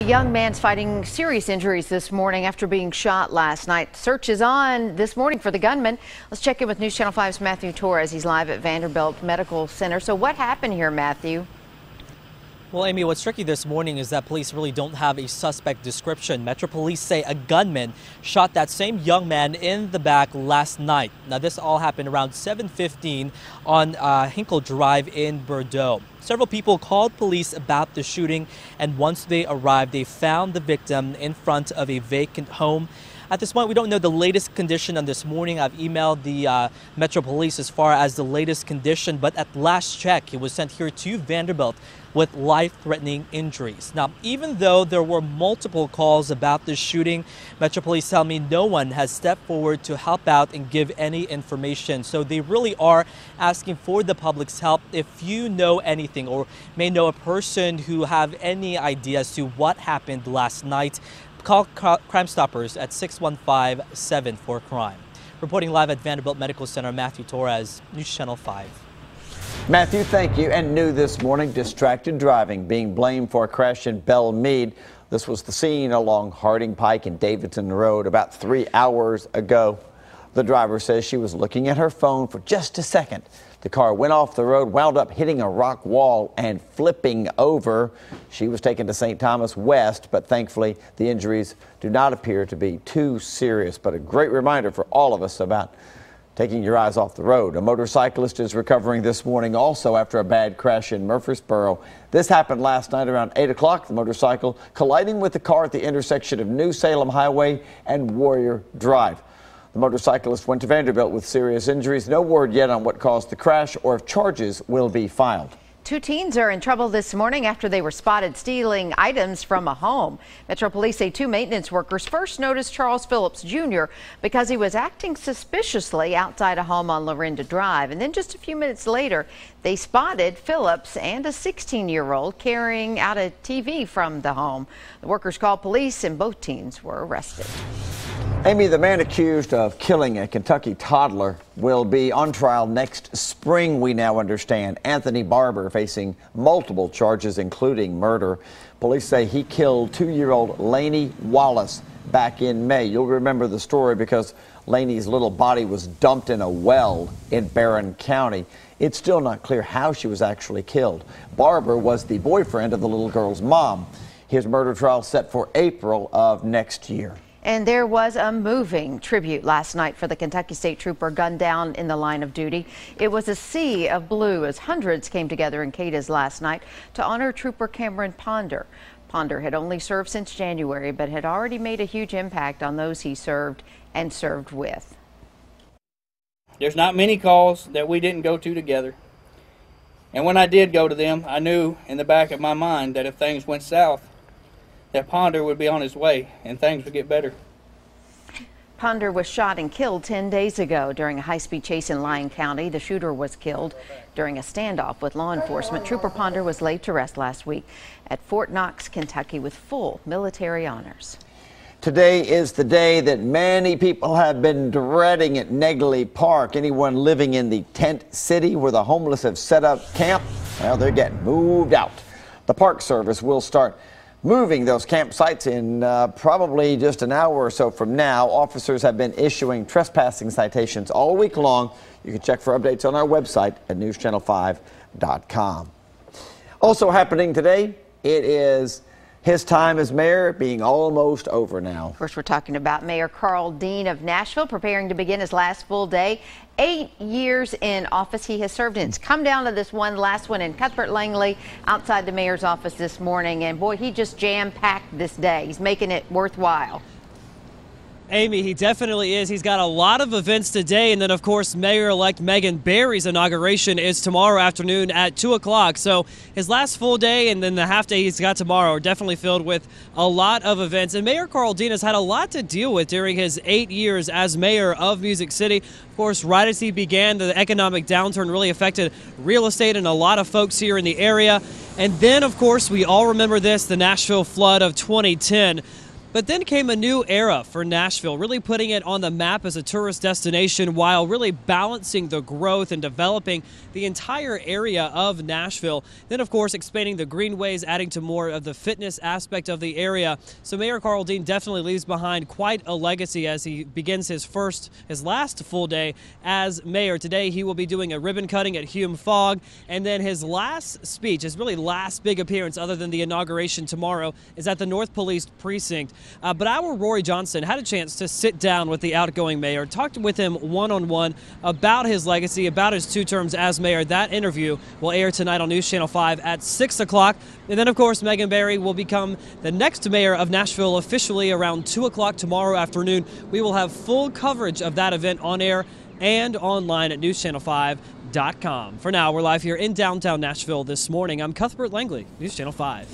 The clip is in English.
A young man's fighting serious injuries this morning after being shot last night. Search is on this morning for the gunman. Let's check in with News Channel 5's Matthew Torres. He's live at Vanderbilt Medical Center. So what happened here, Matthew? Well, Amy, what's tricky this morning is that police really don't have a suspect description. Metro Police say a gunman shot that same young man in the back last night. Now, this all happened around 7:15 on Hinkle Drive in Bordeaux. Several people called police about the shooting, and once they arrived, they found the victim in front of a vacant home. At this point, we don't know the latest condition on this morning. I've emailed the Metro Police as far as the latest condition, but at last check, he was sent here to Vanderbilt with life-threatening injuries. Now, even though there were multiple calls about this shooting, Metro Police tell me no one has stepped forward to help out and give any information. So they really are asking for the public's help. If you know anything or may know a person who have any idea as to what happened last night, call Crime Stoppers at 615-74-CRIME. Reporting live at Vanderbilt Medical Center, Matthew Torres, News Channel 5. Matthew, thank you. And new this morning, distracted driving being blamed for a crash in Belle Meade. This was the scene along Harding Pike and Davidson Road about 3 hours ago. The driver says she was looking at her phone for just a second. The car went off the road, wound up hitting a rock wall and flipping over. She was taken to St. Thomas West, but thankfully the injuries do not appear to be too serious. But a great reminder for all of us about taking your eyes off the road. A motorcyclist is recovering this morning also after a bad crash in Murfreesboro. This happened last night around 8 o'clock. The motorcycle colliding with the car at the intersection of New Salem Highway and Warrior Drive. The motorcyclist went to Vanderbilt with serious injuries. No word yet on what caused the crash or if charges will be filed. Two teens are in trouble this morning after they were spotted stealing items from a home. Metro Police say two maintenance workers first noticed Charles Phillips Jr. because he was acting suspiciously outside a home on Lorinda Drive. And then just a few minutes later, they spotted Phillips and a 16-year-old carrying out a TV from the home. The workers called police and both teens were arrested. Amy, the man accused of killing a Kentucky toddler will be on trial next spring, we now understand. Anthony Barber facing multiple charges, including murder. Police say he killed 2-year-old Lainey Wallace back in May. You'll remember the story because Lainey's little body was dumped in a well in Barron County. It's still not clear how she was actually killed. Barber was the boyfriend of the little girl's mom. His murder trial set for April of next year. And there was a moving tribute last night for the Kentucky State Trooper gunned down in the line of duty. It was a sea of blue as hundreds came together in Cadiz last night to honor Trooper Cameron Ponder. Ponder had only served since January, but had already made a huge impact on those he served and served with. There's not many calls that we didn't go to together. And when I did go to them, I knew in the back of my mind that if things went south, that Ponder would be on his way and things would get better. Ponder was shot and killed 10 days ago during a high-speed chase in Lyon County. The shooter was killed during a standoff with law enforcement. Trooper Ponder was laid to rest last week at Fort Knox, Kentucky, with full military honors. Today is the day that many people have been dreading at Negley Park. Anyone living in the tent city where the homeless have set up camp, well, they're getting moved out. The Park Service will start moving those campsites in probably just an hour or so from now. Officers have been issuing trespassing citations all week long. You can check for updates on our website at newschannel5.com. Also happening today, it is his time as mayor being almost over now. Of course, we're talking about Mayor Carl Dean of Nashville preparing to begin his last full day. 8 years in office he has served in. It's come down to this last one in Cuthbert Langley outside the mayor's office this morning. And boy, he just jam-packed this day. He's making it worthwhile. Amy, he definitely is. He's got a lot of events today. And then, of course, Mayor-elect Megan Barry's inauguration is tomorrow afternoon at 2 o'clock. So his last full day and then the half day he's got tomorrow are definitely filled with a lot of events. And Mayor Carl Dean has had a lot to deal with during his 8 years as mayor of Music City. Of course, right as he began, the economic downturn really affected real estate and a lot of folks here in the area. And then, of course, we all remember this, the Nashville flood of 2010. But then came a new era for Nashville, really putting it on the map as a tourist destination while really balancing the growth and developing the entire area of Nashville. Then, of course, expanding the greenways, adding to more of the fitness aspect of the area. So Mayor Carl Dean definitely leaves behind quite a legacy as he begins his last full day as mayor. Today, he will be doing a ribbon cutting at Hume Fogg, and then his last speech, his really last big appearance other than the inauguration tomorrow, is at the North Police Precinct. But our Rory Johnson had a chance to sit down with the outgoing mayor, talked with him one-on-one about his legacy, about his 2 terms as mayor. That interview will air tonight on News Channel 5 at 6 o'clock. And then, of course, Megan Barry will become the next mayor of Nashville officially around 2 o'clock tomorrow afternoon. We will have full coverage of that event on air and online at newschannel5.com. For now, we're live here in downtown Nashville this morning. I'm Cuthbert Langley, News Channel 5.